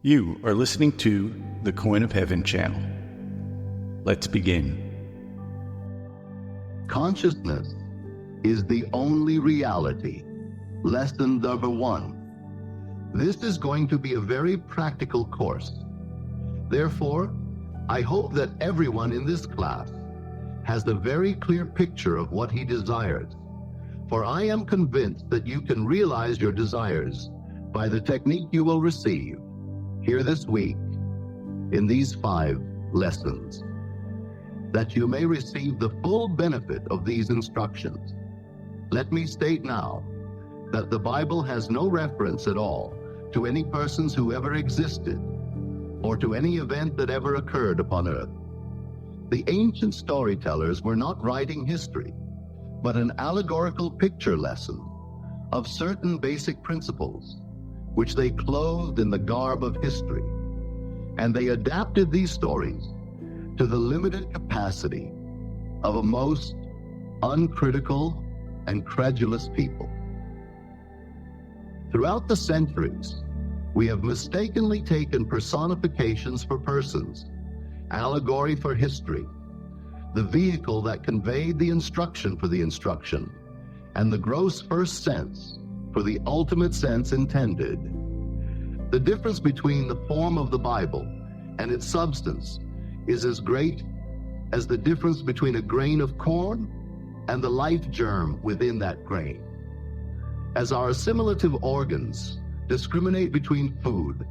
You are listening to the Coin of Heaven channel. Let's begin. Consciousness is the only reality. Lesson number 1. This is going to be a very practical course. Therefore, I hope that everyone in this class has a very clear picture of what he desires. For I am convinced that you can realize your desires by the technique you will receive here this week in these 5 lessons, that you may receive the full benefit of these instructions. Let me state now that the Bible has no reference at all to any persons who ever existed or to any event that ever occurred upon earth. The ancient storytellers were not writing history, but an allegorical picture lesson of certain basic principles which they clothed in the garb of history, and they adapted these stories to the limited capacity of a most uncritical and credulous people. Throughout the centuries, we have mistakenly taken personifications for persons, allegory for history, the vehicle that conveyed the instruction for the instruction, and the gross first sense for the ultimate sense intended. The difference between the form of the Bible and its substance is as great as the difference between a grain of corn and the life germ within that grain. As our assimilative organs discriminate between food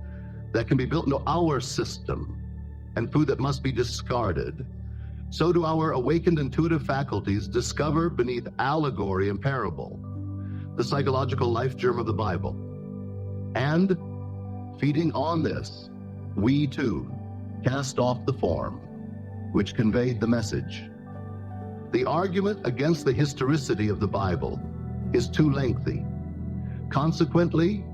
that can be built into our system and food that must be discarded, so do our awakened intuitive faculties discover beneath allegory and parable the psychological life germ of the Bible. And feeding on this, we too cast off the form which conveyed the message. The argument against the historicity of the Bible is too lengthy. Consequently,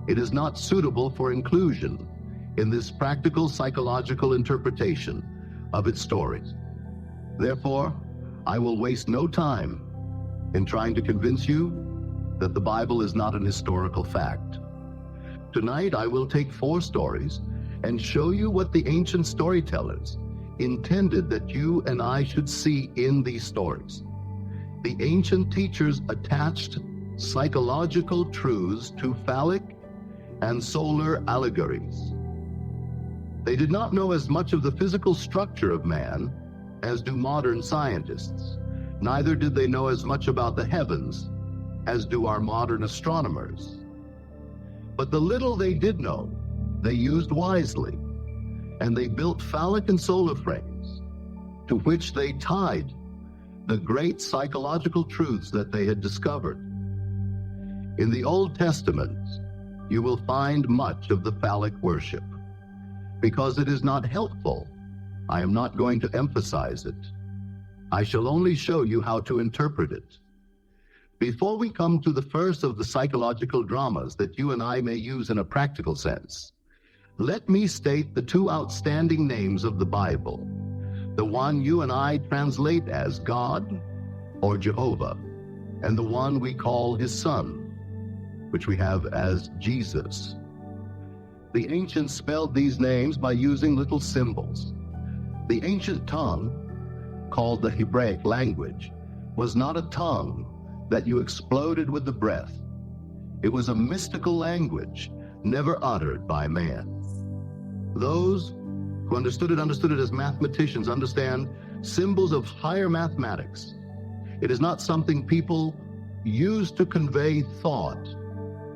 it is not suitable for inclusion in this practical psychological interpretation of its stories. Therefore, I will waste no time in trying to convince you that the Bible is not an historical fact. Tonight, I will take 4 stories and show you what the ancient storytellers intended that you and I should see in these stories. The ancient teachers attached psychological truths to phallic and solar allegories. They did not know as much of the physical structure of man as do modern scientists. Neither did they know as much about the heavens as do our modern astronomers. But the little they did know, they used wisely, and they built phallic and solar frames to which they tied the great psychological truths that they had discovered. In the Old Testament, you will find much of the phallic worship. Because it is not helpful, I am not going to emphasize it. I shall only show you how to interpret it. Before we come to the first of the psychological dramas that you and I may use in a practical sense, let me state the 2 outstanding names of the Bible, the one you and I translate as God or Jehovah, and the one we call his son, which we have as Jesus. The ancients spelled these names by using little symbols. The ancient tongue, called the Hebraic language, was not a tongue that you exploded with the breath. It was a mystical language, never uttered by man. Those who understood it as mathematicians understand symbols of higher mathematics. It is not something people use to convey thought,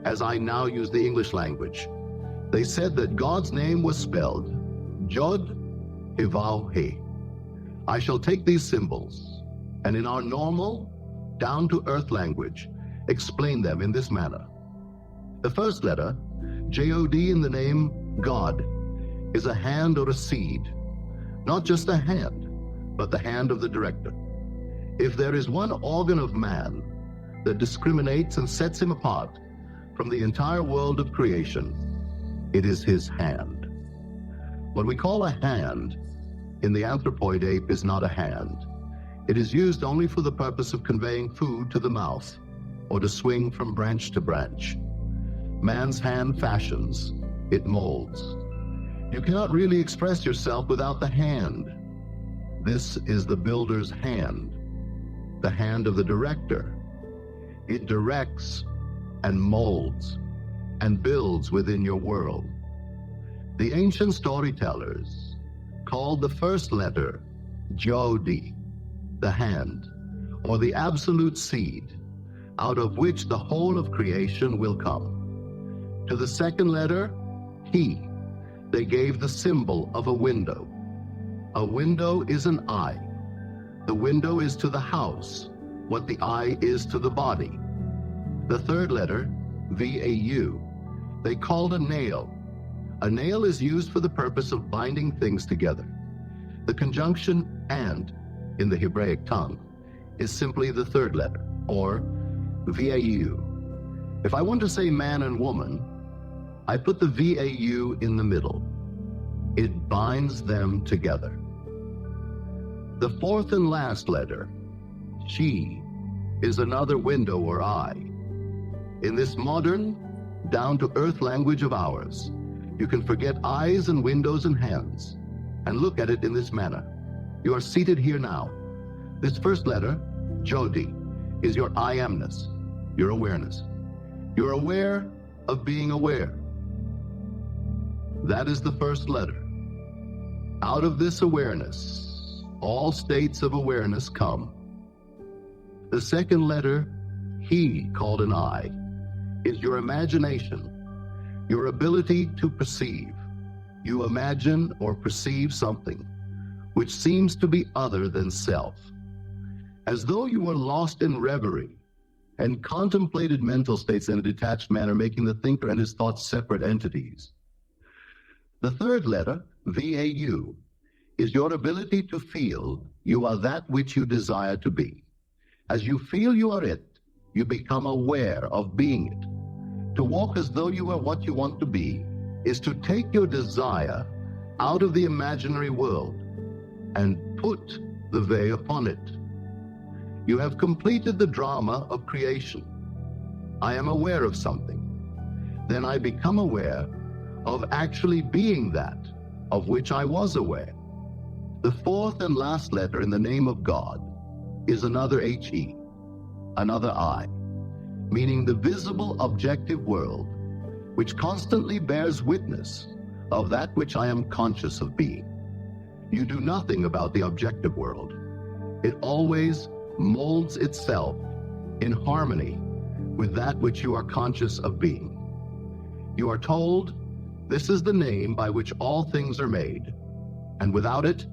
as I now use the English language. They said that God's name was spelled Jod Hivav He. I shall take these symbols, and in our normal, down-to-earth language, explain them in this manner. The first letter, J-O-D in the name God, is a hand or a seed. Not just a hand, but the hand of the director. If there is one organ of man that discriminates and sets him apart from the entire world of creation, it is his hand. What we call a hand in the anthropoid ape is not a hand. It is used only for the purpose of conveying food to the mouth or to swing from branch to branch. Man's hand fashions, it molds. You cannot really express yourself without the hand. This is the builder's hand, the hand of the director. It directs and molds and builds within your world. The ancient storytellers called the first letter Jodi, the hand, or the absolute seed, out of which the whole of creation will come. To the second letter, He, they gave the symbol of a window. A window is an eye. The window is to the house what the eye is to the body. The third letter, Vau, they called a nail. A nail is used for the purpose of binding things together. The conjunction and in the Hebraic tongue is simply the third letter, or Vau. If I want to say man and woman, I put the Vau in the middle. It binds them together. The fourth and last letter, She, is another window or eye. In this modern, down-to-earth language of ours, you can forget eyes and windows and hands and look at it in this manner. You are seated here now. This first letter, Jodi, is your I amness, your awareness. You're aware of being aware. That is the first letter. Out of this awareness, all states of awareness come. The second letter, He, called an I, is your imagination, your ability to perceive. You imagine or perceive something which seems to be other than self, as though you were lost in reverie and contemplated mental states in a detached manner, making the thinker and his thoughts separate entities. The third letter, Vau, is your ability to feel you are that which you desire to be. As you feel you are it, you become aware of being it. To walk as though you are what you want to be is to take your desire out of the imaginary world and put the veil upon it. You have completed the drama of creation. I am aware of something. Then I become aware of actually being that of which I was aware. The fourth and last letter in the name of God is another He, another I, meaning the visible objective world, which constantly bears witness of that which I am conscious of being. You do nothing about the objective world. It always molds itself in harmony with that which you are conscious of being. You are told, this is the name by which all things are made, and without it,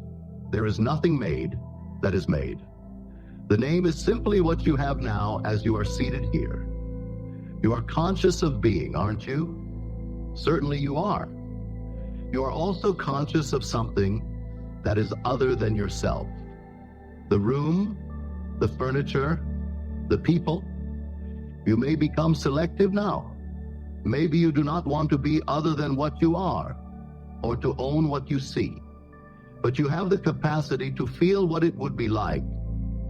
there is nothing made that is made. The name is simply what you have now as you are seated here. You are conscious of being, aren't you? Certainly you are. You are also conscious of something that is other than yourself. The room, the furniture, the people. You may become selective now. Maybe you do not want to be other than what you are, or to own what you see. But you have the capacity to feel what it would be like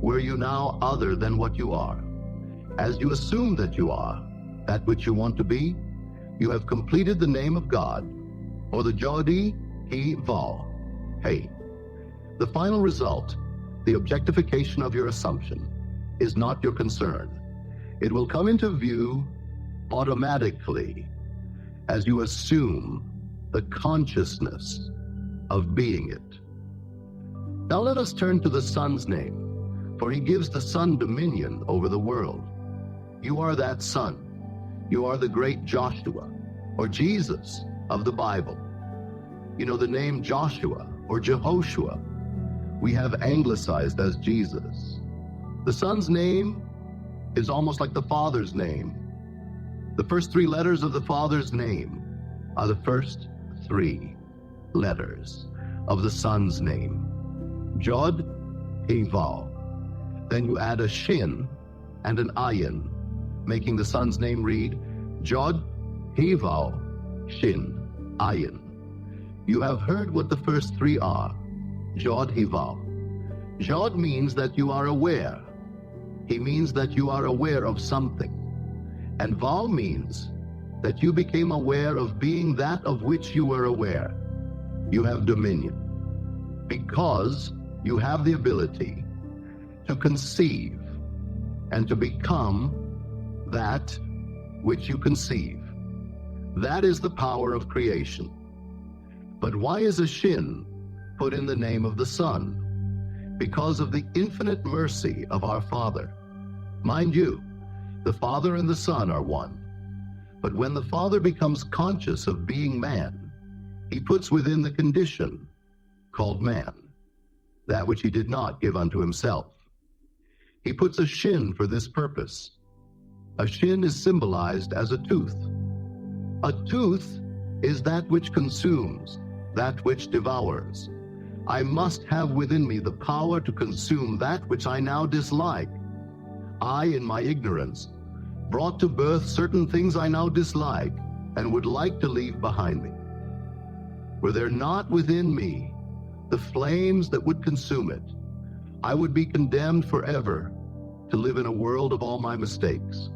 were you now other than what you are. As you assume that you are that which you want to be, you have completed the name of God, or the Jodi, He, Val, Hey. The final result, the objectification of your assumption, is not your concern. It will come into view automatically as you assume the consciousness of being it. Now let us turn to the Son's name, for He gives the Son dominion over the world. You are that Son. You are the great Joshua, or Jesus of the Bible. You know, the name Joshua or Jehoshua we have anglicized as Jesus. The Son's name is almost like the Father's name. The first three letters of the Father's name are the first three letters of the Son's name. Jod, He, Vav. Then you add a shin and an ayin, making the Son's name read Jod, He, Vav, Shin, Ayin. You have heard what the first three are. Jod, He, Vav. Jod means that you are aware. He means that you are aware of something. And Vav means that you became aware of being that of which you were aware. You have dominion because you have the ability to conceive and to become that which you conceive. That is the power of creation. But why is a shin put in the name of the Son? Because of the infinite mercy of our Father. Mind you, the Father and the Son are one. But when the Father becomes conscious of being man, he puts within the condition called man, that which he did not give unto himself. He puts a shin for this purpose. A shin is symbolized as a tooth. A tooth is that which consumes, that which devours. I must have within me the power to consume that which I now dislike. I, in my ignorance, brought to birth certain things I now dislike and would like to leave behind me. Were there not within me the flames that would consume it, I would be condemned forever to live in a world of all my mistakes.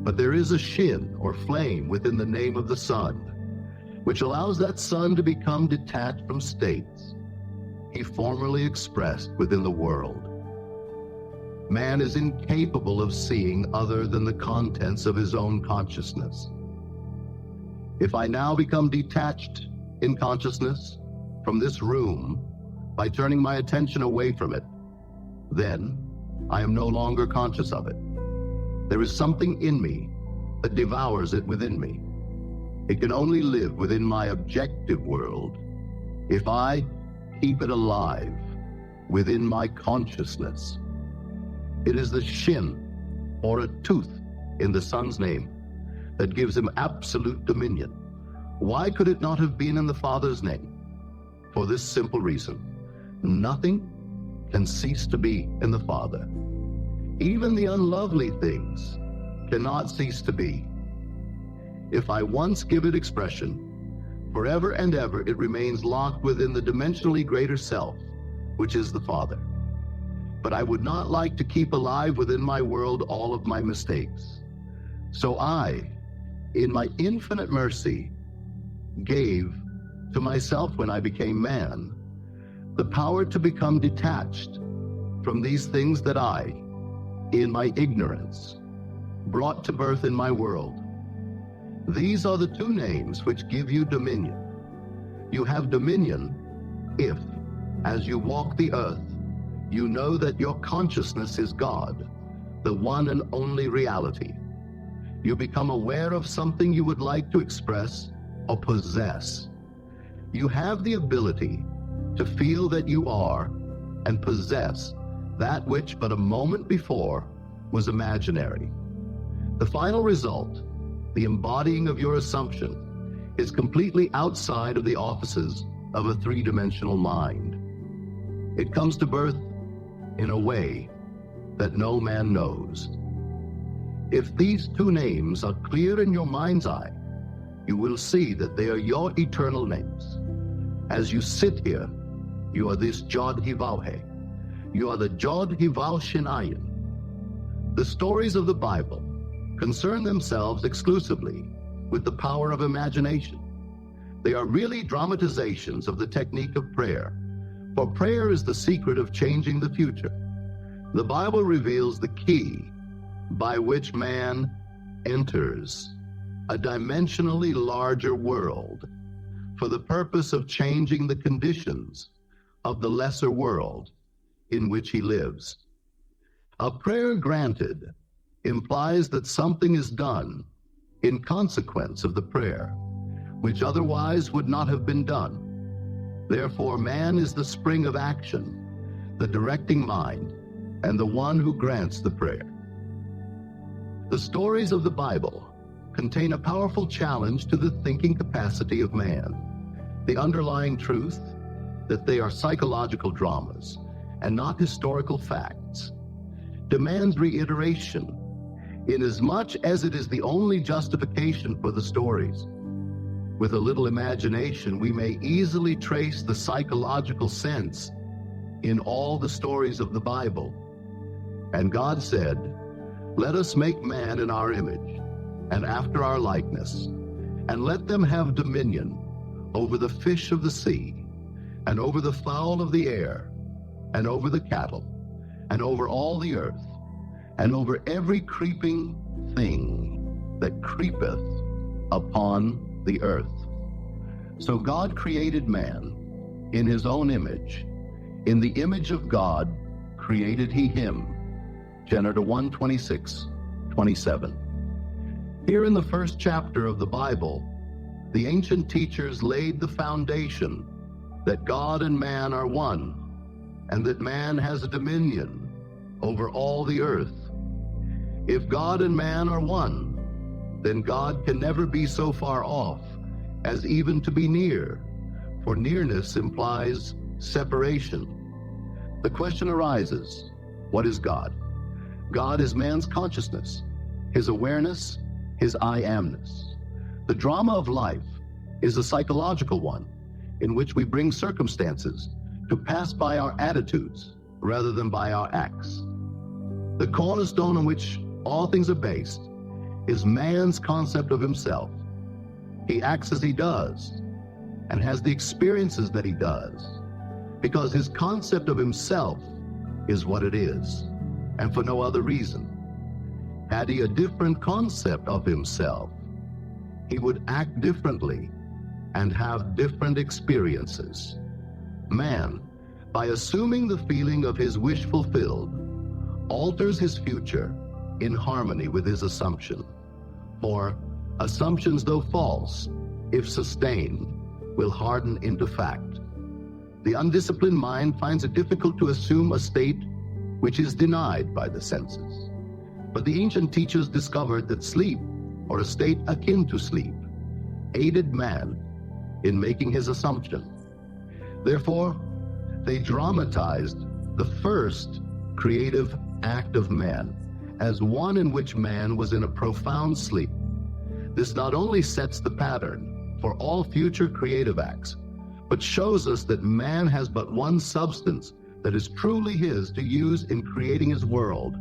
But there is a shin or flame within the name of the Son, which allows that Son to become detached from states he formerly expressed within the world. Man is incapable of seeing other than the contents of his own consciousness. If I now become detached in consciousness from this room by turning my attention away from it, then I am no longer conscious of it. There is something in me that devours it within me. It can only live within my objective world if I keep it alive within my consciousness. It is the shin, or a tooth, in the Son's name that gives him absolute dominion. Why could it not have been in the Father's name? For this simple reason: nothing can cease to be in the Father. Even the unlovely things cannot cease to be. If I once give it expression, forever and ever it remains locked within the dimensionally greater self, which is the Father. But I would not like to keep alive within my world all of my mistakes. So I, in my infinite mercy, gave to myself, when I became man, the power to become detached from these things that I, in my ignorance, brought to birth in my world. These are the two names which give you dominion. You have dominion if, as you walk the earth, you know that your consciousness is God, the one and only reality. You become aware of something you would like to express or possess. You have the ability to feel that you are and possess that which but a moment before was imaginary. The final result, the embodying of your assumption, is completely outside of the offices of a three-dimensional mind. It comes to birth in a way that no man knows. If these two names are clear in your mind's eye, you will see that they are your eternal names. As you sit here, you are this Jod Hivauhe. You are the Jod Hivau Shinayan. The stories of the Bible concern themselves exclusively with the power of imagination. They are really dramatizations of the technique of prayer, for prayer is the secret of changing the future. The Bible reveals the key by which man enters a dimensionally larger world for the purpose of changing the conditions of the lesser world in which he lives. A prayer granted implies that something is done in consequence of the prayer, which otherwise would not have been done. Therefore, man is the spring of action, the directing mind, and the one who grants the prayer. The stories of the Bible contain a powerful challenge to the thinking capacity of man. The underlying truth that they are psychological dramas and not historical facts demands reiteration, inasmuch as it is the only justification for the stories. With a little imagination, we may easily trace the psychological sense in all the stories of the Bible. And God said, "Let us make man in our image, and after our likeness, and let them have dominion over the fish of the sea, and over the fowl of the air, and over the cattle, and over all the earth, and over every creeping thing that creepeth upon the earth. So God created man in his own image. In the image of God created he him. Genesis 1:26-27. Here in the first chapter of the Bible, the ancient teachers laid the foundation that God and man are one, and that man has a dominion over all the earth. If God and man are one, then God can never be so far off as even to be near, for nearness implies separation. The question arises, what is God? God is man's consciousness, his awareness, his I-amness. The drama of life is a psychological one in which we bring circumstances to pass by our attitudes rather than by our acts. The cornerstone on which all things are based is man's concept of himself. He acts as he does and has the experiences that he does because his concept of himself is what it is, and for no other reason. Had he a different concept of himself, he would act differently and have different experiences. Man, by assuming the feeling of his wish fulfilled, alters his future in harmony with his assumption. For assumptions, though false, if sustained, will harden into fact. The undisciplined mind finds it difficult to assume a state which is denied by the senses. But the ancient teachers discovered that sleep, or a state akin to sleep, aided man in making his assumption. Therefore, they dramatized the first creative act of man as one in which man was in a profound sleep. This not only sets the pattern for all future creative acts, but shows us that man has but one substance that is truly his to use in creating his world,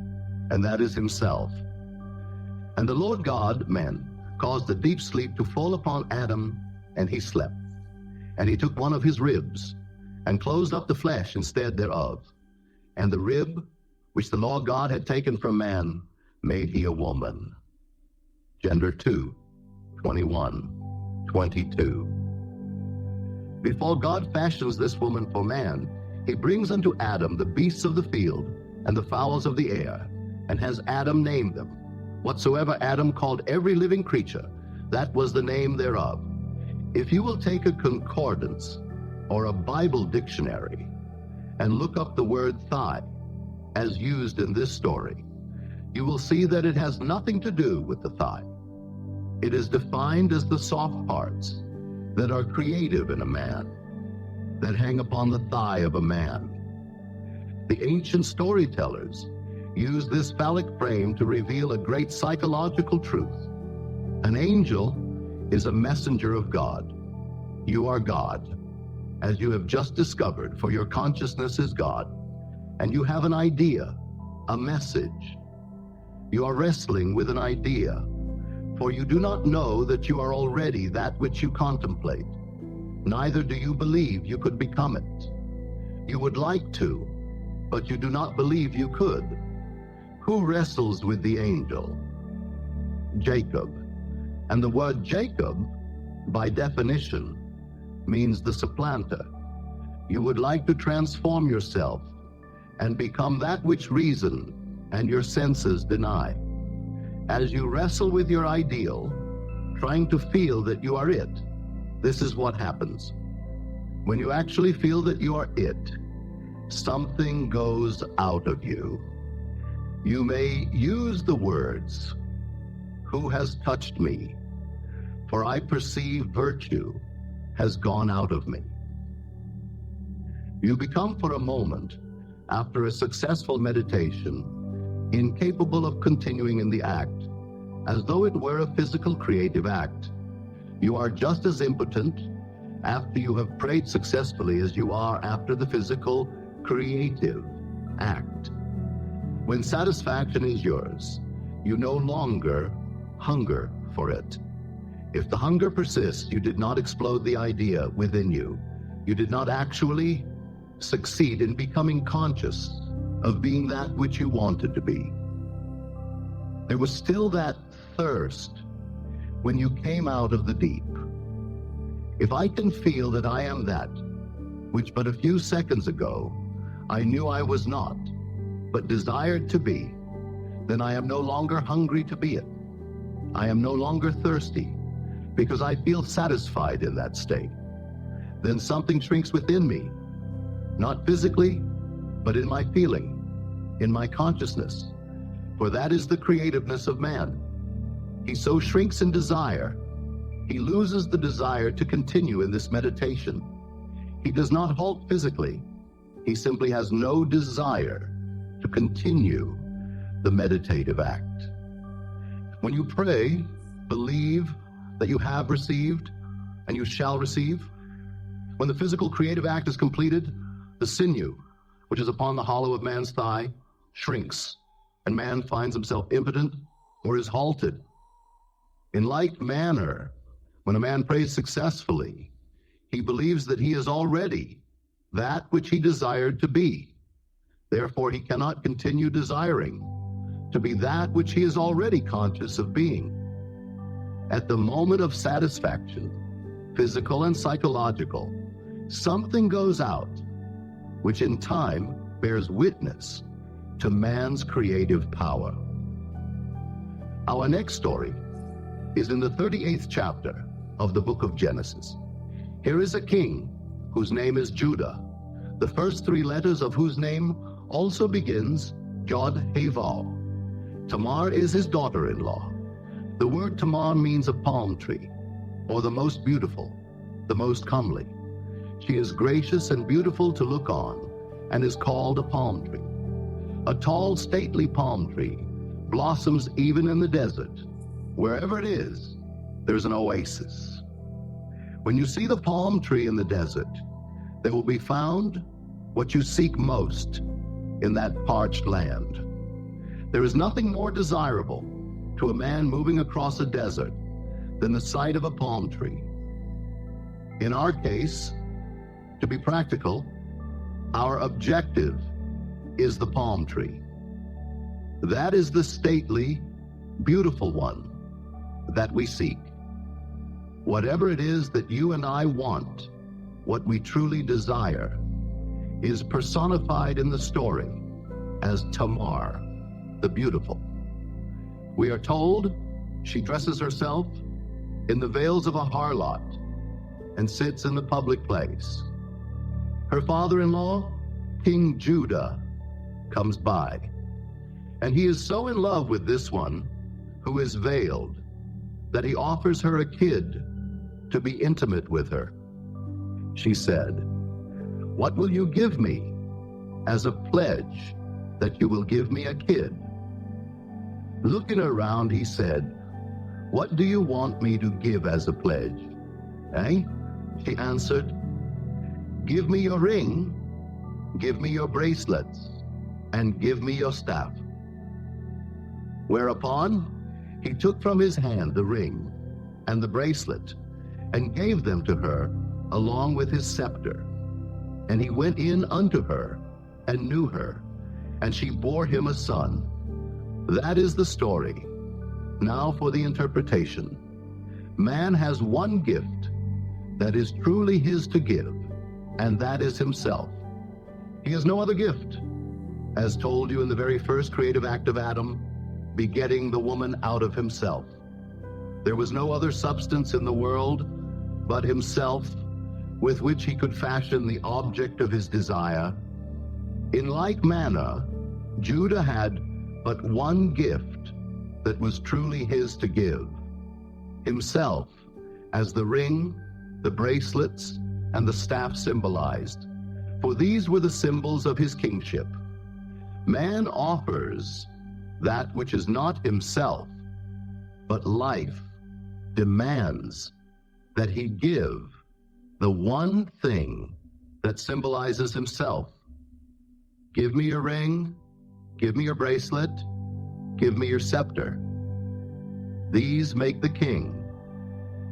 and that is himself. And the Lord God, man, caused a deep sleep to fall upon Adam, and he slept. And he took one of his ribs, and closed up the flesh instead thereof. And the rib, which the Lord God had taken from man, made he a woman. Genesis 2:21-22. Before God fashions this woman for man, he brings unto Adam the beasts of the field and the fowls of the air, and has Adam name them. Whatsoever Adam called every living creature, that was the name thereof. If you will take a concordance or a Bible dictionary and look up the word thigh as used in this story, you will see that it has nothing to do with the thigh. It is defined as the soft parts that are creative in a man, that hang upon the thigh of a man. The ancient storytellers used this phallic frame to reveal a great psychological truth. An angel is a messenger of God. You are God, as you have just discovered, for your consciousness is God, and you have an idea, a message. You are wrestling with an idea, for you do not know that you are already that which you contemplate. Neither do you believe you could become it. You would like to, but you do not believe you could. Who wrestles with the angel? Jacob. And the word Jacob, by definition, means the supplanter. You would like to transform yourself and become that which reason and your senses deny. As you wrestle with your ideal, trying to feel that you are it, this is what happens. When you actually feel that you are it, something goes out of you. You may use the words, "Who has touched me? For I perceive virtue has gone out of me." You become for a moment, after a successful meditation, incapable of continuing in the act, as though it were a physical creative act. You are just as impotent after you have prayed successfully as you are after the physical creative act. When satisfaction is yours, you no longer hunger for it. If the hunger persists, you did not explode the idea within you. You did not actually succeed in becoming conscious of being that which you wanted to be. There was still that thirst when you came out of the deep. If I can feel that I am that which but a few seconds ago I knew I was not, but desired to be, then I am no longer hungry to be it. I am no longer thirsty because I feel satisfied in that state. Then something shrinks within me, not physically, but in my feeling, in my consciousness, for that is the creativeness of man. He so shrinks in desire, he loses the desire to continue in this meditation. He does not halt physically. He simply has no desire to continue the meditative act. When you pray, believe that you have received and you shall receive. When the physical creative act is completed, the sinew, which is upon the hollow of man's thigh, shrinks, and man finds himself impotent or is halted. In like manner, when a man prays successfully, he believes that he is already that which he desired to be. Therefore, he cannot continue desiring to be that which he is already conscious of being. At the moment of satisfaction, physical and psychological, something goes out, which in time bears witness to man's creative power. Our next story is in the 38th chapter of the book of Genesis. Here is a king whose name is Judah, the first three letters of whose name also begins Yod-Heh-Vav. Tamar is his daughter-in-law. The word Tamar means a palm tree, or the most beautiful, the most comely. She is gracious and beautiful to look on, and is called a palm tree. A tall, stately palm tree blossoms even in the desert. Wherever it is, there's an oasis. When you see the palm tree in the desert, there will be found what you seek most in that parched land. There is nothing more desirable to a man moving across a desert than the sight of a palm tree. In our case, to be practical, our objective is the palm tree. That is the stately, beautiful one that we seek. Whatever it is that you and I want, what we truly desire, is personified in the story as Tamar, the beautiful. We are told she dresses herself in the veils of a harlot and sits in the public place. Her father-in-law, King Judah, comes by, and he is so in love with this one who is veiled that he offers her a kid to be intimate with her. She said, "What will you give me as a pledge that you will give me a kid?" Looking around, he said, "What do you want me to give as a pledge?" "Eh?" She answered, "Give me your ring, give me your bracelets, and give me your staff." Whereupon he took from his hand the ring and the bracelet and gave them to her along with his scepter. And he went in unto her and knew her, and she bore him a son. That is the story. Now for the interpretation. Man has one gift that is truly his to give, and that is himself. He has no other gift. As told you in the very first creative act of Adam, begetting the woman out of himself. There was no other substance in the world but himself with which he could fashion the object of his desire. In like manner, Judah had but one gift that was truly his to give, himself, as the ring, the bracelets, and the staff symbolized, for these were the symbols of his kingship. Man offers that which is not himself, but life demands that he give the one thing that symbolizes himself. Give me your ring, give me your bracelet, give me your scepter. These make the king.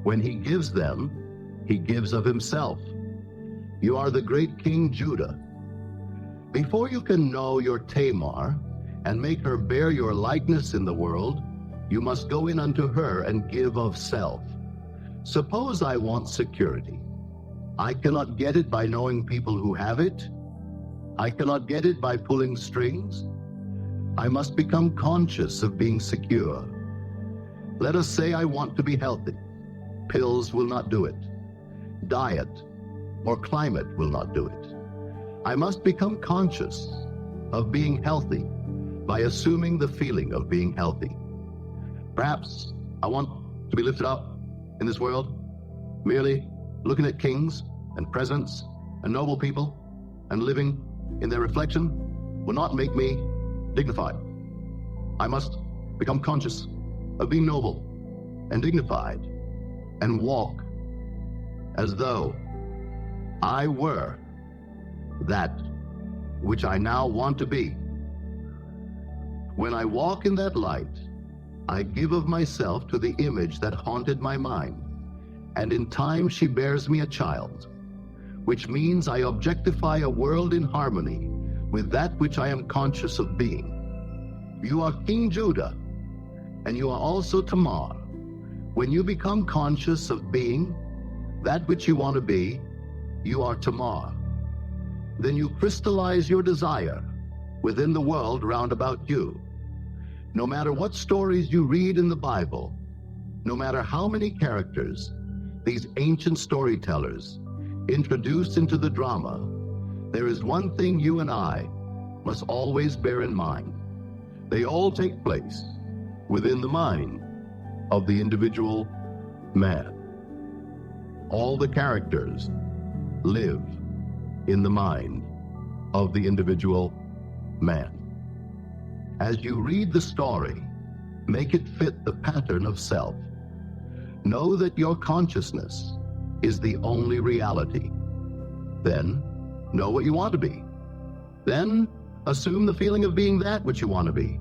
When he gives them, he gives of himself. You are the great King Judah. Before you can know your Tamar and make her bear your likeness in the world, you must go in unto her and give of self. Suppose I want security. I cannot get it by knowing people who have it. I cannot get it by pulling strings. I must become conscious of being secure. Let us say I want to be healthy. Pills will not do it. Diet or climate will not do it. I must become conscious of being healthy by assuming the feeling of being healthy. Perhaps I want to be lifted up in this world. Merely looking at kings and presidents and noble people and living in their reflection will not make me dignified. I must become conscious of being noble and dignified and walk as though I were that which I now want to be. When I walk in that light, I give of myself to the image that haunted my mind, and in time she bears me a child, which means I objectify a world in harmony with that which I am conscious of being. You are King Judah, and you are also Tamar. When you become conscious of being that which you want to be, you are Tamar. Then you crystallize your desire within the world round about you. No matter what stories you read in the Bible, no matter how many characters these ancient storytellers introduced into the drama, there is one thing you and I must always bear in mind. They all take place within the mind of the individual man. All the characters live in the mind of the individual man. As you read the story, make it fit the pattern of self. Know that your consciousness is the only reality. Then know what you want to be. Then assume the feeling of being that which you want to be,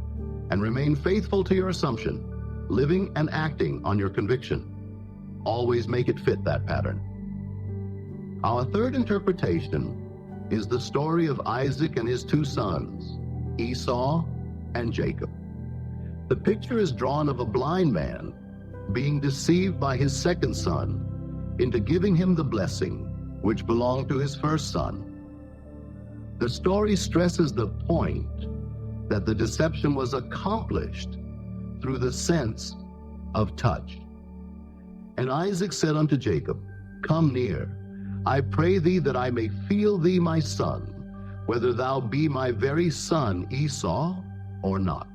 and remain faithful to your assumption, living and acting on your conviction. Always make it fit that pattern. Our third interpretation is the story of Isaac and his two sons, Esau and Jacob. The picture is drawn of a blind man being deceived by his second son into giving him the blessing which belonged to his first son. The story stresses the point that the deception was accomplished through the sense of touch. And Isaac said unto Jacob, Come near, I pray thee that I may feel thee, my son, whether thou be my very son Esau or not.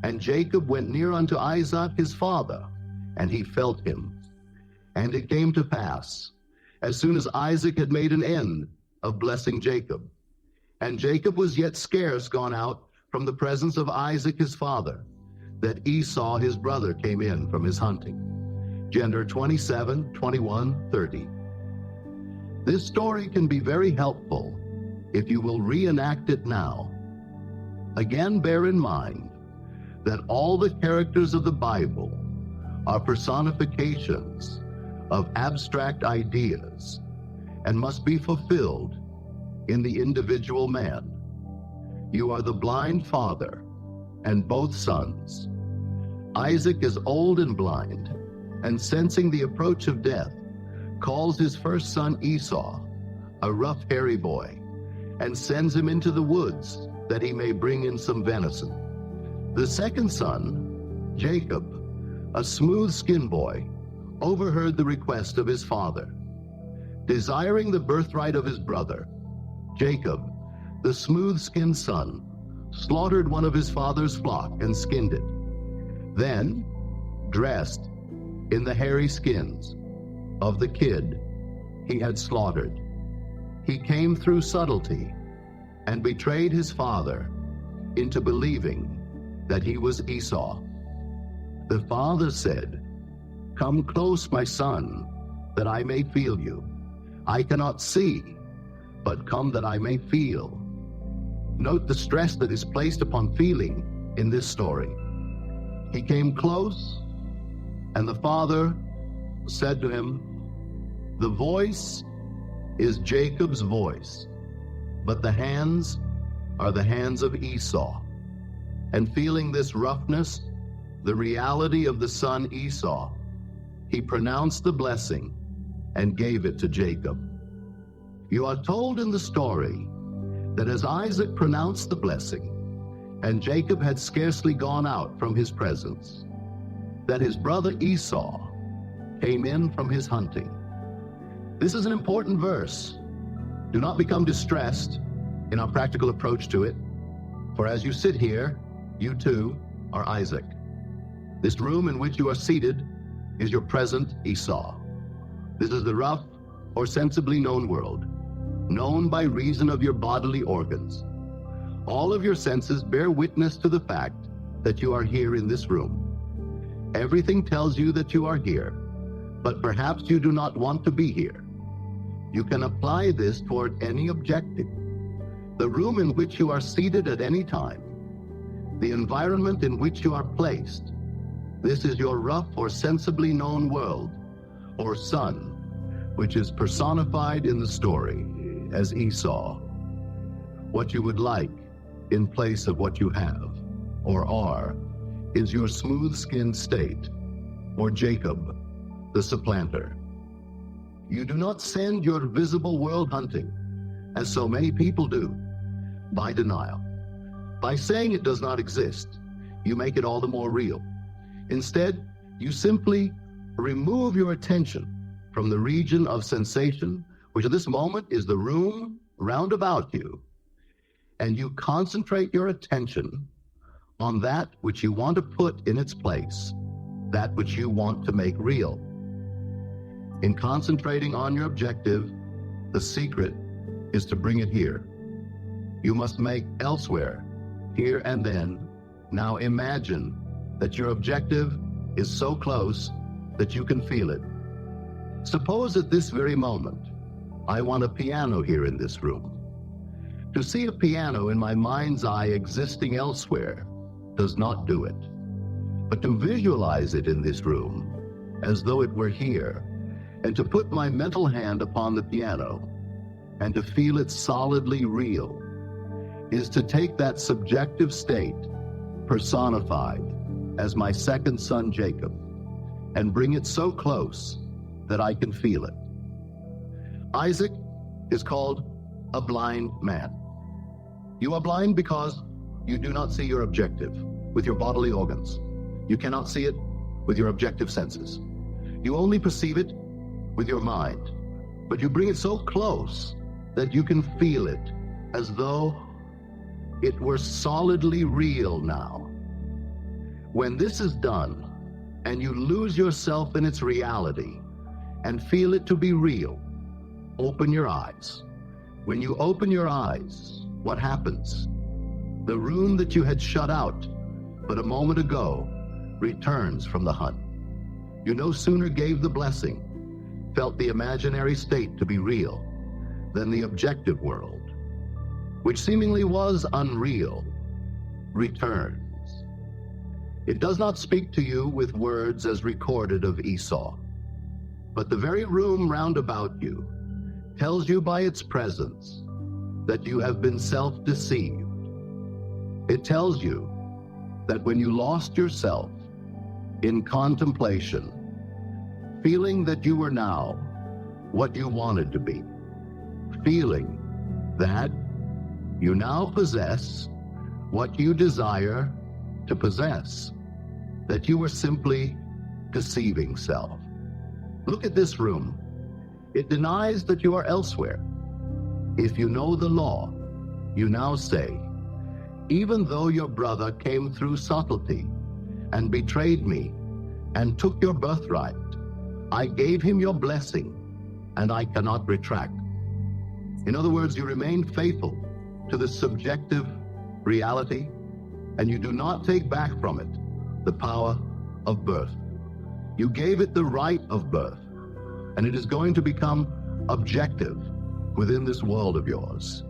And Jacob went near unto Isaac his father, and he felt him. And it came to pass, as soon as Isaac had made an end of blessing Jacob, and Jacob was yet scarce gone out from the presence of Isaac his father, that Esau his brother came in from his hunting. Gender 27, 21, 30. This story can be very helpful if you will reenact it now. Again, bear in mind that all the characters of the Bible are personifications of abstract ideas and must be fulfilled in the individual man. You are the blind father and both sons. Isaac is old and blind, and sensing the approach of death, calls his first son Esau, a rough, hairy boy, and sends him into the woods that he may bring in some venison. The second son, Jacob, a smooth-skinned boy, overheard the request of his father. Desiring the birthright of his brother, Jacob, the smooth-skinned son, slaughtered one of his father's flock and skinned it. Then, dressed in the hairy skins of the kid he had slaughtered, he came through subtlety and betrayed his father into believing that he was Esau. The father said, Come close, my son, that I may feel you. I cannot see, but come that I may feel. Note the stress that is placed upon feeling in this story. He came close, and the father said to him, "The voice is Jacob's voice, but the hands are the hands of Esau." And feeling this roughness, the reality of the son Esau, he pronounced the blessing and gave it to Jacob. You are told in the story that as Isaac pronounced the blessing, and Jacob had scarcely gone out from his presence, that his brother Esau came in from his hunting. This is an important verse. Do not become distressed in our practical approach to it, for as you sit here, you too are Isaac. This room in which you are seated is your present Esau. This is the rough or sensibly known world, known by reason of your bodily organs. All of your senses bear witness to the fact that you are here in this room. Everything tells you that you are here, but perhaps you do not want to be here. You can apply this toward any objective. The room in which you are seated at any time, the environment in which you are placed, this is your rough or sensibly known world, or son, which is personified in the story as Esau. What you would like in place of what you have, or are, is your smooth-skinned state, or Jacob, the supplanter. You do not send your visible world hunting, as so many people do, by denial. By saying it does not exist, you make it all the more real. Instead, you simply remove your attention from the region of sensation, which at this moment is the room round about you, and you concentrate your attention on that which you want to put in its place, that which you want to make real. In concentrating on your objective, the secret is to bring it here. You must make elsewhere, here and then. Now imagine that your objective is so close that you can feel it. Suppose at this very moment, I want a piano here in this room. To see a piano in my mind's eye existing elsewhere does not do it. But to visualize it in this room, as though it were here, and to put my mental hand upon the piano, and to feel it solidly real, is to take that subjective state, personified as my second son Jacob, and bring it so close that I can feel it. Isaac is called a blind man. You are blind because you do not see your objective with your bodily organs. You cannot see it with your objective senses. You only perceive it with your mind, but you bring it so close that you can feel it as though it were solidly real now. When this is done, and you lose yourself in its reality and feel it to be real, open your eyes. When you open your eyes, what happens? The room that you had shut out but a moment ago returns from the hunt. You no sooner gave the blessing, felt the imaginary state to be real, than the objective world, which seemingly was unreal, returns. It does not speak to you with words as recorded of Esau, but the very room round about you tells you by its presence that you have been self-deceived. It tells you that when you lost yourself in contemplation, feeling that you were now what you wanted to be, feeling that you now possess what you desire to possess, that you were simply deceiving self. Look at this room. It denies that you are elsewhere. If you know the law, you now say, even though your brother came through subtlety and betrayed me and took your birthright, I gave him your blessing and I cannot retract. In other words, you remain faithful to the subjective reality, and you do not take back from it the power of birth. You gave it the right of birth, and it is going to become objective within this world of yours.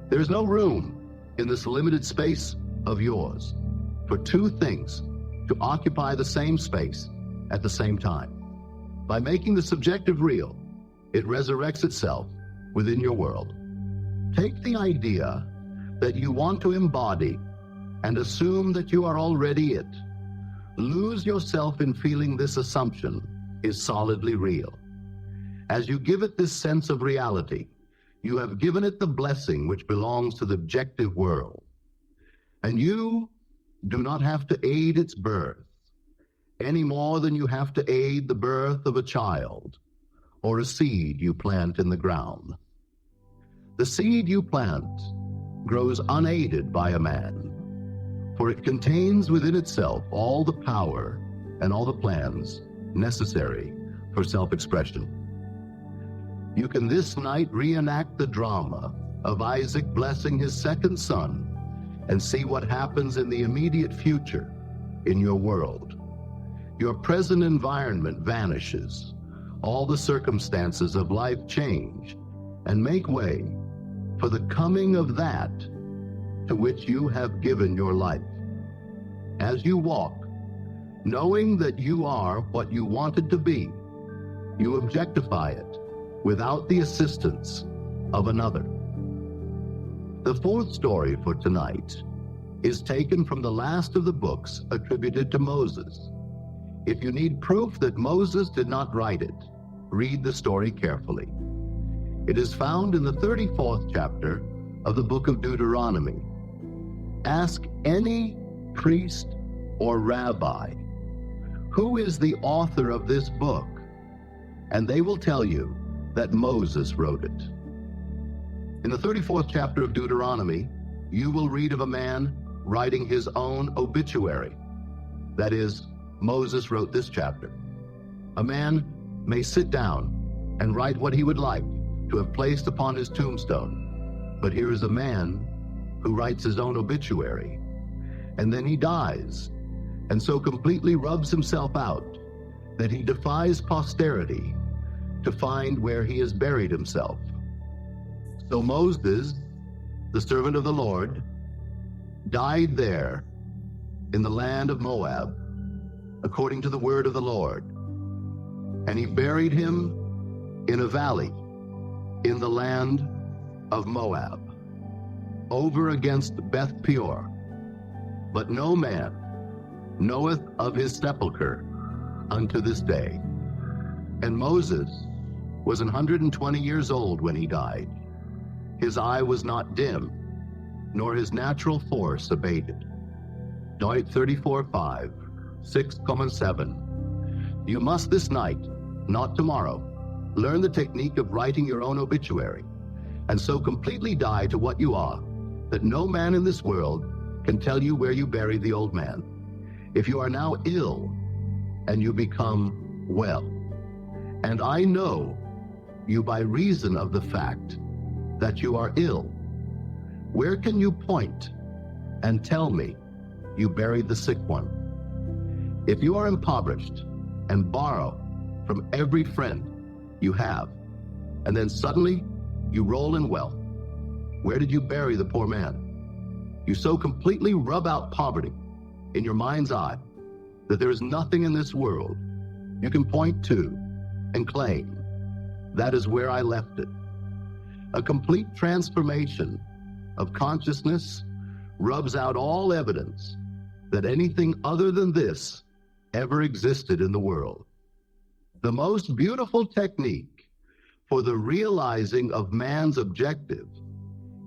There is no room in this limited space of yours for two things to occupy the same space at the same time. By making the subjective real, it resurrects itself within your world. Take the idea that you want to embody and assume that you are already it. Lose yourself in feeling this assumption is solidly real. As you give it this sense of reality, you have given it the blessing which belongs to the objective world. And you do not have to aid its birth any more than you have to aid the birth of a child or a seed you plant in the ground. The seed you plant grows unaided by a man, for it contains within itself all the power and all the plans necessary for self-expression. You can this night reenact the drama of Isaac blessing his second son and see what happens in the immediate future in your world. Your present environment vanishes. All the circumstances of life change and make way for the coming of that to which you have given your life. As you walk, knowing that you are what you wanted to be, you objectify it without the assistance of another. The fourth story for tonight is taken from the last of the books attributed to Moses. If you need proof that Moses did not write it, read the story carefully. It is found in the 34th chapter of the book of Deuteronomy. Ask any priest or rabbi, who is the author of this book? And they will tell you that Moses wrote it. In the 34th chapter of Deuteronomy, you will read of a man writing his own obituary. That is, Moses wrote this chapter. A man may sit down and write what he would like to have placed upon his tombstone. But here is a man who writes his own obituary, and then he dies, and so completely rubs himself out that he defies posterity to find where he has buried himself. So Moses, the servant of the Lord, died there in the land of Moab, according to the word of the Lord. And he buried him in a valley in the land of Moab, over against Beth Peor. But no man knoweth of his sepulchre unto this day. And Moses was 120 years old when he died. His eye was not dim, nor his natural force abated. Deuteronomy 34:5, 6:7. You must this night, not tomorrow, learn the technique of writing your own obituary, and so completely die to what you are, that no man in this world can tell you where you buried the old man. If you are now ill, and you become well, and I know you by reason of the fact that you are ill, where can you point and tell me you buried the sick one? If you are impoverished and borrow from every friend you have, and then suddenly you roll in wealth, where did you bury the poor man? You so completely rub out poverty in your mind's eye that there is nothing in this world you can point to and claim, that is where I left it. A complete transformation of consciousness rubs out all evidence that anything other than this ever existed in the world. The most beautiful technique for the realizing of man's objective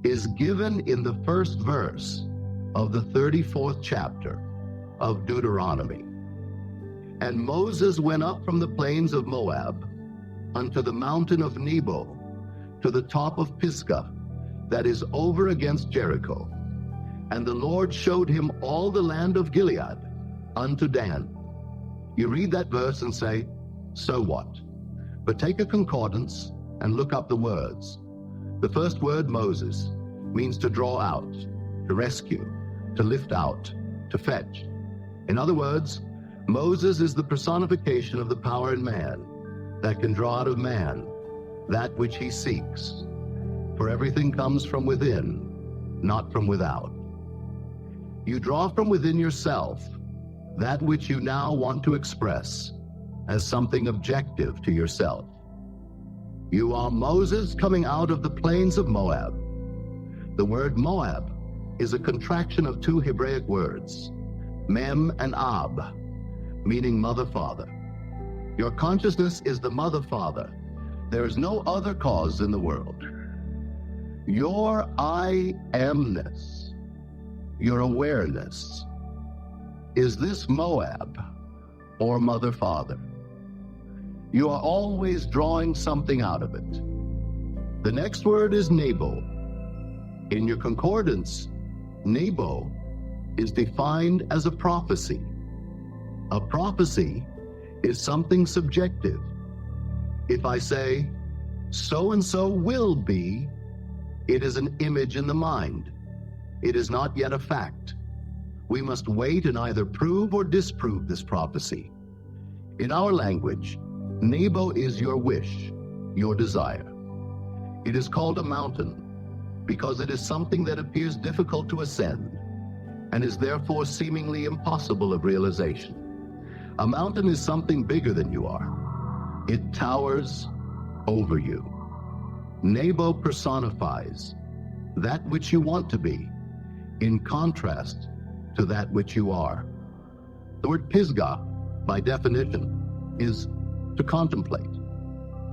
is given in the first verse of the 34th chapter of Deuteronomy. And Moses went up from the plains of Moab unto the mountain of Nebo, to the top of Pisgah, that is over against Jericho. And the Lord showed him all the land of Gilead unto Dan. You read that verse and say, so what? But take a concordance and look up the words. The first word, Moses, means to draw out, to rescue, to lift out, to fetch. In other words, Moses is the personification of the power in man that can draw out of man that which he seeks. For everything comes from within, not from without. You draw from within yourself that which you now want to express, as something objective to yourself. You are Moses coming out of the plains of Moab. The word Moab is a contraction of two Hebraic words, Mem and Ab, meaning mother-father. Your consciousness is the mother-father. There is no other cause in the world. Your I amness, your awareness, is this Moab or mother-father? You are always drawing something out of it. The next word is Nebo. In your concordance, Nebo is defined as a prophecy. A prophecy is something subjective. If I say, so-and-so will be, it is an image in the mind. It is not yet a fact. We must wait and either prove or disprove this prophecy. In our language, Nebo is your wish, your desire. It is called a mountain because it is something that appears difficult to ascend and is therefore seemingly impossible of realization. A mountain is something bigger than you are. It towers over you. Nebo personifies that which you want to be, in contrast to that which you are. The word Pisgah, by definition, is to contemplate.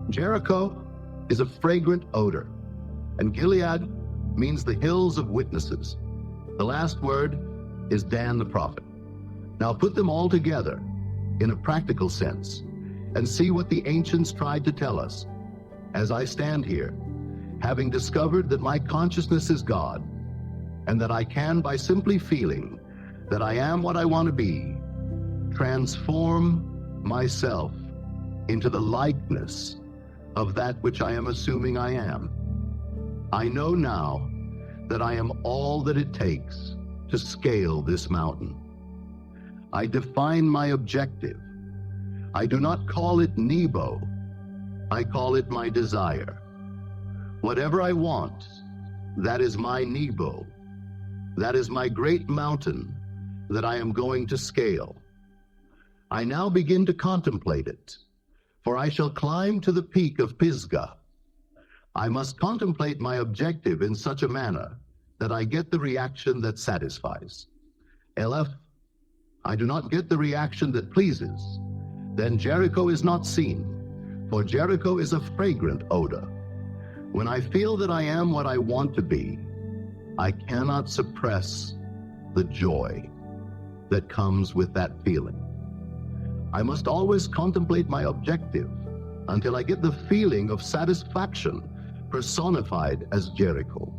Jericho is a fragrant odor, and Gilead means the hills of witnesses. The last word is Dan the prophet. Now put them all together in a practical sense and see what the ancients tried to tell us. As I stand here, having discovered that my consciousness is God, and that I can, by simply feeling that I am what I want to be, transform myself into the likeness of that which I am assuming I am. I know now that I am all that it takes to scale this mountain. I define my objective. I do not call it Nebo. I call it my desire. Whatever I want, that is my Nebo. That is my great mountain that I am going to scale. I now begin to contemplate it, for I shall climb to the peak of Pisgah. I must contemplate my objective in such a manner that I get the reaction that satisfies. Aleph, I do not get the reaction that pleases. Then Jericho is not seen, for Jericho is a fragrant odor. When I feel that I am what I want to be, I cannot suppress the joy that comes with that feeling. I must always contemplate my objective until I get the feeling of satisfaction personified as Jericho.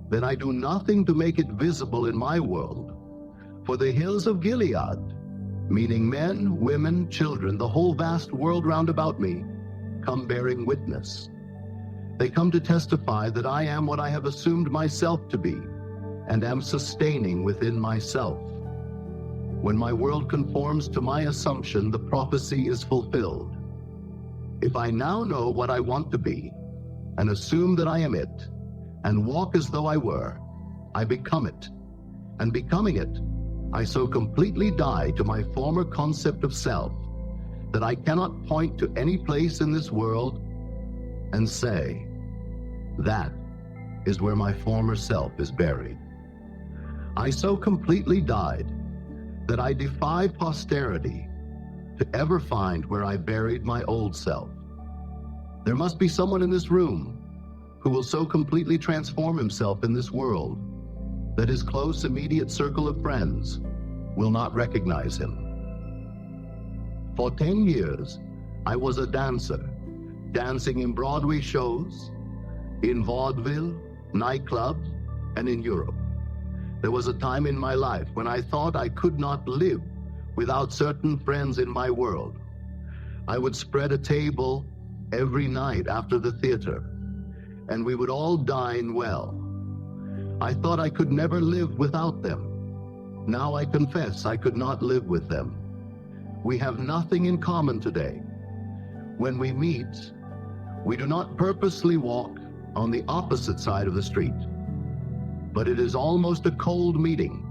Then I do nothing to make it visible in my world, for the hills of Gilead, meaning men, women, children, the whole vast world round about me, come bearing witness. They come to testify that I am what I have assumed myself to be and am sustaining within myself. When my world conforms to my assumption, the prophecy is fulfilled. If I now know what I want to be and assume that I am it and walk as though I were, I become it. And becoming it, I so completely die to my former concept of self that I cannot point to any place in this world and say, that is where my former self is buried. I so completely died that I defy posterity to ever find where I buried my old self. There must be someone in this room who will so completely transform himself in this world that his close, immediate circle of friends will not recognize him. For 10 years, I was a dancer, dancing in Broadway shows, in vaudeville, nightclubs, and in Europe. There was a time in my life when I thought I could not live without certain friends in my world. I would spread a table every night after the theater, and we would all dine well. I thought I could never live without them. Now I confess I could not live with them. We have nothing in common today. When we meet, we do not purposely walk on the opposite side of the street, but it is almost a cold meeting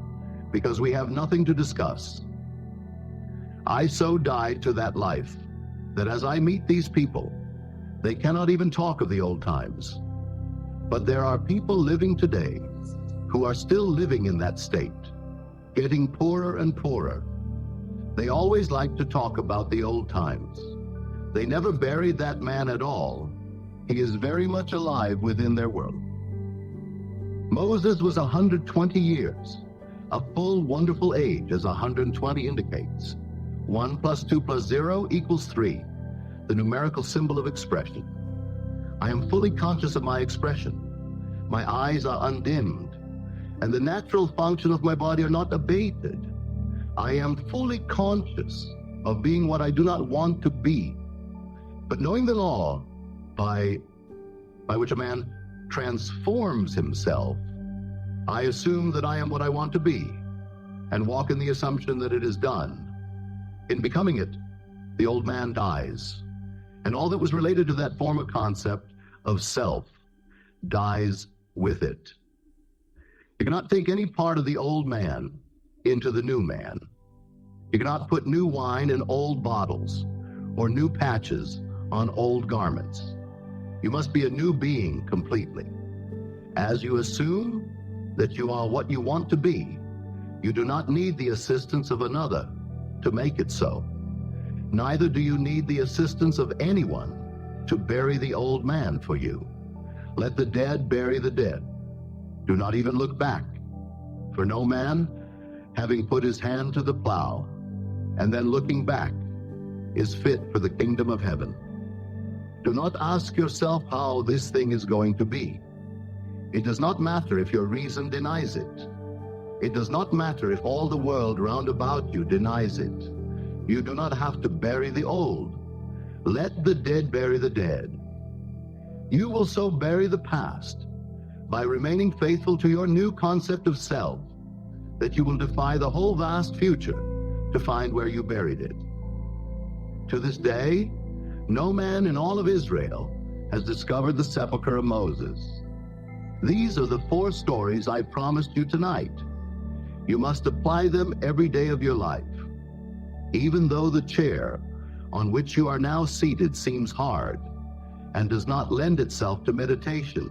because we have nothing to discuss. I so died to that life that as I meet these people, they cannot even talk of the old times. But there are people living today who are still living in that state, getting poorer and poorer. They always like to talk about the old times. They never buried that man at all. He is very much alive within their world. Moses was 120 years, a full, wonderful age, as 120 indicates. 1 + 2 + 0 = 3, the numerical symbol of expression. I am fully conscious of my expression. My eyes are undimmed, and the natural function of my body are not abated. I am fully conscious of being what I do not want to be. But knowing the law by which a man transforms himself, I assume that I am what I want to be, and walk in the assumption that it is done. In becoming it, the old man dies, and all that was related to that former concept of self dies with it. You cannot take any part of the old man into the new man. You cannot put new wine in old bottles or new patches on old garments. You must be a new being completely. As you assume that you are what you want to be, you do not need the assistance of another to make it so. Neither do you need the assistance of anyone to bury the old man for you. Let the dead bury the dead. Do not even look back, for no man, having put his hand to the plow, and then looking back, is fit for the kingdom of heaven. Do not ask yourself how this thing is going to be. It does not matter if your reason denies it. It does not matter if all the world round about you denies it. You do not have to bury the old. Let the dead bury the dead. You will so bury the past by remaining faithful to your new concept of self that you will defy the whole vast future to find where you buried it. To this day, no man in all of Israel has discovered the sepulcher of Moses. These are the 4 stories I promised you tonight. You must apply them every day of your life. Even though the chair on which you are now seated seems hard and does not lend itself to meditation,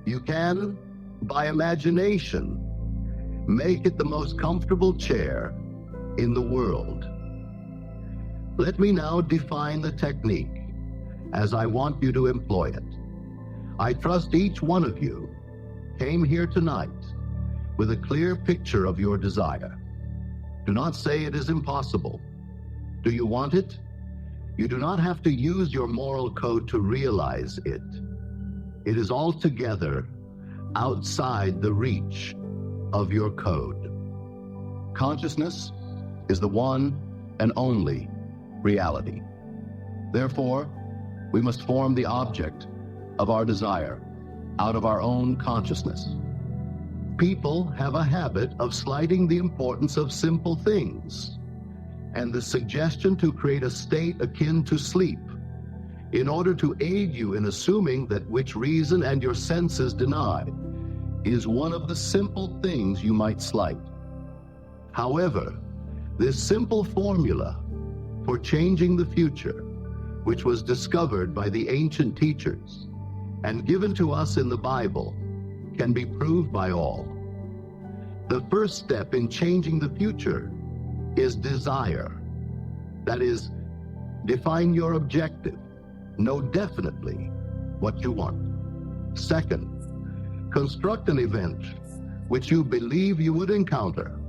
you can, by imagination, make it the most comfortable chair in the world. Let me now define the technique as I want you to employ it. I trust each one of you came here tonight with a clear picture of your desire. Do not say it is impossible. Do you want it? You do not have to use your moral code to realize it. It is altogether outside the reach of your code. Consciousness is the one and only reality. Therefore, we must form the object of our desire out of our own consciousness. People have a habit of slighting the importance of simple things and the suggestion to create a state akin to sleep in order to aid you in assuming that which reason and your senses deny is one of the simple things you might slight. However, this simple formula for changing the future, which was discovered by the ancient teachers and given to us in the Bible, can be proved by all. The first step in changing the future is desire. That is, define your objective. Know definitely what you want. Second, construct an event which you believe you would encounter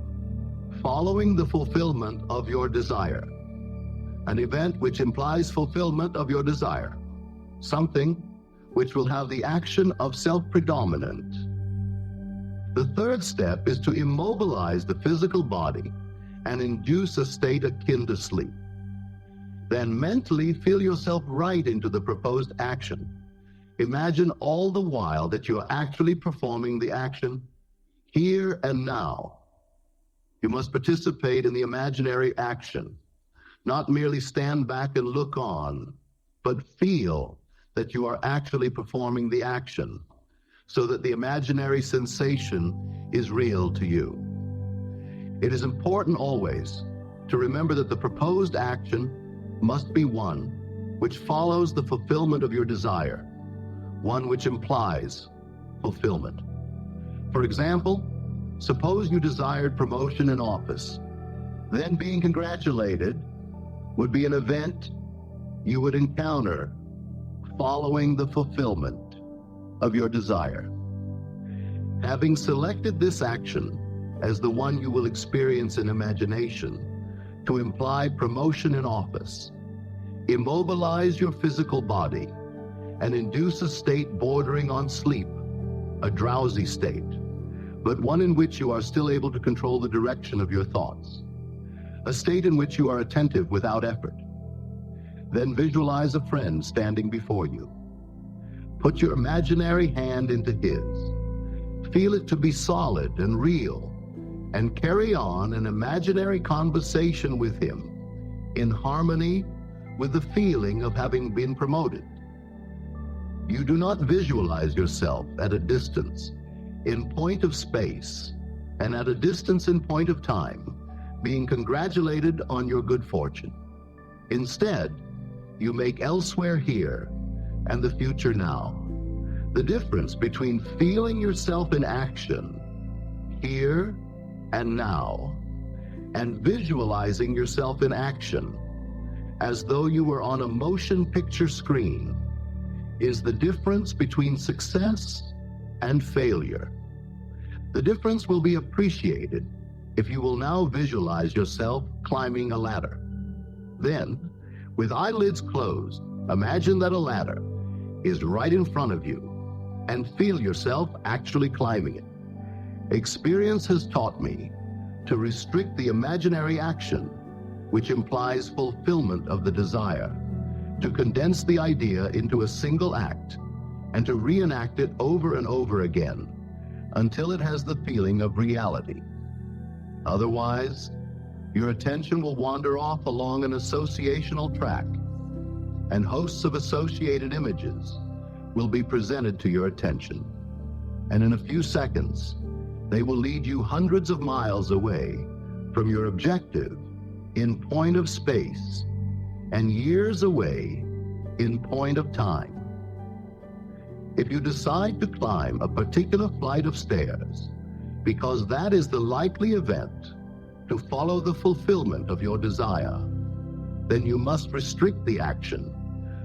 following the fulfillment of your desire. An event which implies fulfillment of your desire. Something which will have the action of self-predominant. The third step is to immobilize the physical body and induce a state akin to sleep. Then mentally feel yourself right into the proposed action. Imagine all the while that you're actually performing the action here and now. You must participate in the imaginary action, not merely stand back and look on, but feel that you are actually performing the action so that the imaginary sensation is real to you. It is important always to remember that the proposed action must be one which follows the fulfillment of your desire, one which implies fulfillment. For example, suppose you desired promotion in office. Then being congratulated would be an event you would encounter following the fulfillment of your desire. Having selected this action as the one you will experience in imagination to imply promotion in office, immobilize your physical body and induce a state bordering on sleep, a drowsy state, but one in which you are still able to control the direction of your thoughts, a state in which you are attentive without effort. Then visualize a friend standing before you. Put your imaginary hand into his. Feel it to be solid and real, and carry on an imaginary conversation with him in harmony with the feeling of having been promoted. You do not visualize yourself at a distance in point of space and at a distance in point of time being congratulated on your good fortune. Instead, you make elsewhere here and the future now. The difference between feeling yourself in action here and now and visualizing yourself in action as though you were on a motion picture screen is the difference between success and failure. The difference will be appreciated if you will now visualize yourself climbing a ladder. Then, with eyelids closed, imagine that a ladder is right in front of you and feel yourself actually climbing it. Experience has taught me to restrict the imaginary action, which implies fulfillment of the desire, to condense the idea into a single act, and to reenact it over and over again until it has the feeling of reality. Otherwise, your attention will wander off along an associational track, and hosts of associated images will be presented to your attention. And in a few seconds, they will lead you hundreds of miles away from your objective in point of space and years away in point of time. If you decide to climb a particular flight of stairs because that is the likely event to follow the fulfillment of your desire, then you must restrict the action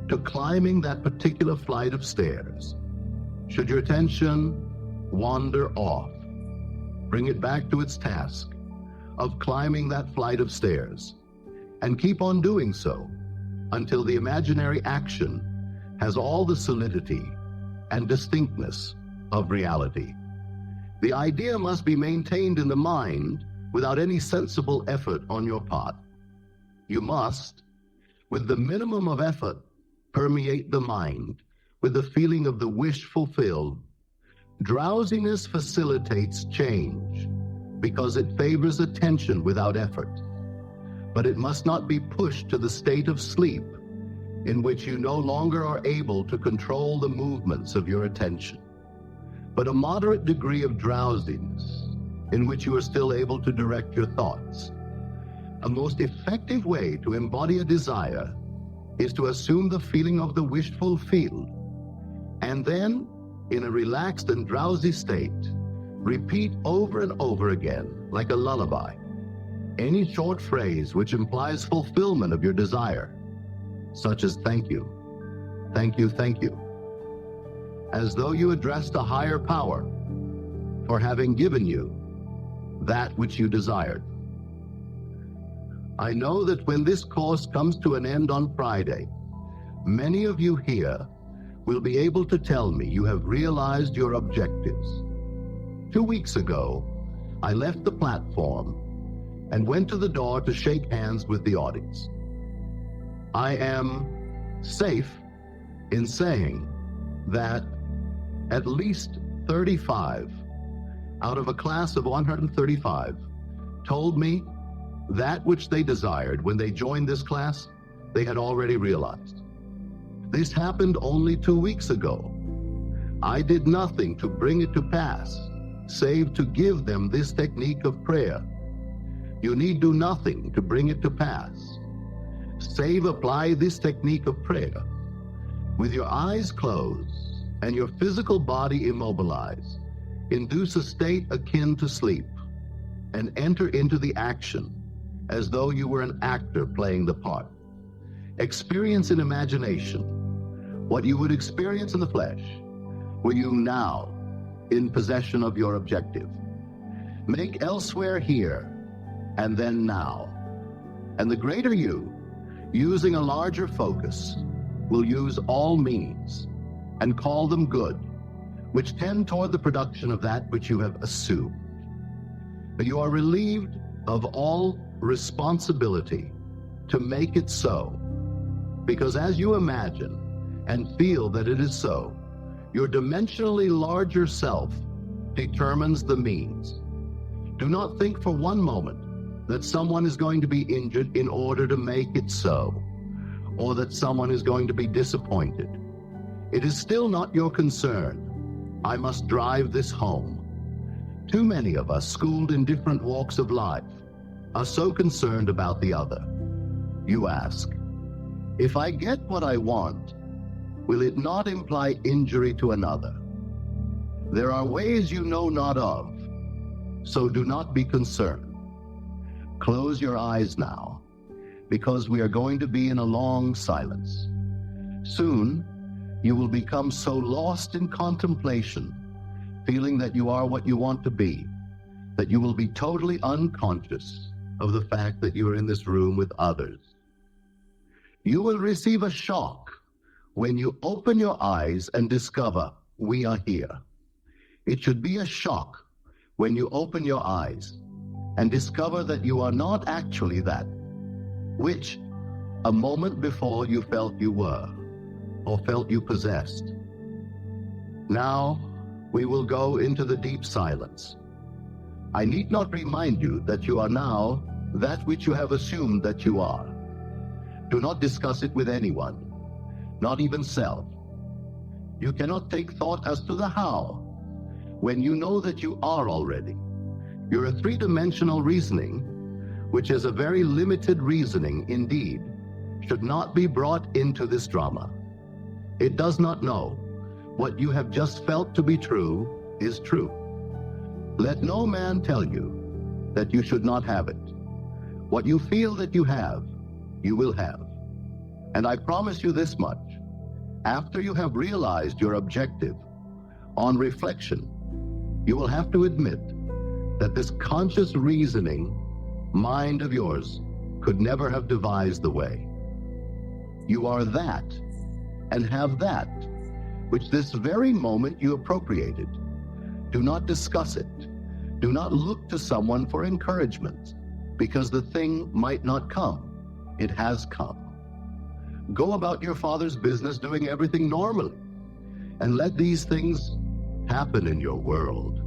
to climbing that particular flight of stairs. Should your attention wander off, bring it back to its task of climbing that flight of stairs, and keep on doing so until the imaginary action has all the solidity and distinctness of reality. The idea must be maintained in the mind without any sensible effort on your part. You must, with the minimum of effort, permeate the mind with the feeling of the wish fulfilled. Drowsiness facilitates change because it favors attention without effort. But it must not be pushed to the state of sleep in which you no longer are able to control the movements of your attention, but a moderate degree of drowsiness in which you are still able to direct your thoughts. A most effective way to embody a desire is to assume the feeling of the wish fulfilled, and then, in a relaxed and drowsy state, repeat over and over again, like a lullaby, any short phrase which implies fulfillment of your desire, such as thank you, thank you, thank you, as though you addressed a higher power for having given you that which you desired. I know that when this course comes to an end on Friday, many of you here will be able to tell me you have realized your objectives. 2 weeks ago, I left the platform and went to the door to shake hands with the audience. I am safe in saying that at least 35 out of a class of 135 told me that which they desired when they joined this class, they had already realized. This happened only 2 weeks ago. I did nothing to bring it to pass, save to give them this technique of prayer. You need do nothing to bring it to pass. Save apply this technique of prayer. With your eyes closed and your physical body immobilized, induce a state akin to sleep and enter into the action as though you were an actor playing the part. Experience in imagination what you would experience in the flesh were you now in possession of your objective. Make elsewhere here and then now. And the greater you, using a larger focus, will use all means and call them good, which tend toward the production of that which you have assumed. But you are relieved of all responsibility to make it so, because as you imagine and feel that it is so, your dimensionally larger self determines the means. Do not think for one moment that someone is going to be injured in order to make it so, or that someone is going to be disappointed. It is still not your concern. I must drive this home. Too many of us, schooled in different walks of life, are so concerned about the other. You ask, if I get what I want, will it not imply injury to another? There are ways you know not of, so do not be concerned. Close your eyes now, because we are going to be in a long silence. Soon, you will become so lost in contemplation, feeling that you are what you want to be, that you will be totally unconscious of the fact that you are in this room with others. You will receive a shock when you open your eyes and discover we are here. It should be a shock when you open your eyes and discover that you are not actually that, which a moment before you felt you were, or felt you possessed. Now we will go into the deep silence. I need not remind you that you are now that which you have assumed that you are. Do not discuss it with anyone, not even self. You cannot take thought as to the how, when you know that you are already. Your three-dimensional reasoning, which is a very limited reasoning indeed, should not be brought into this drama. It does not know what you have just felt to be true is true. Let no man tell you that you should not have it. What you feel that you have, you will have. And I promise you this much, after you have realized your objective, on reflection, you will have to admit that this conscious reasoning mind of yours could never have devised the way. You are that and have that which this very moment you appropriated. Do not discuss it. Do not look to someone for encouragement, because the thing might not come. It has come. Go about your Father's business doing everything normally, and let these things happen in your world.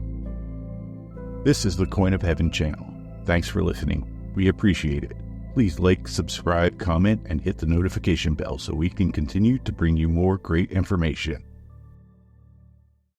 This is the Coin of Heaven channel. Thanks for listening. We appreciate it. Please like, subscribe, comment, and hit the notification bell so we can continue to bring you more great information.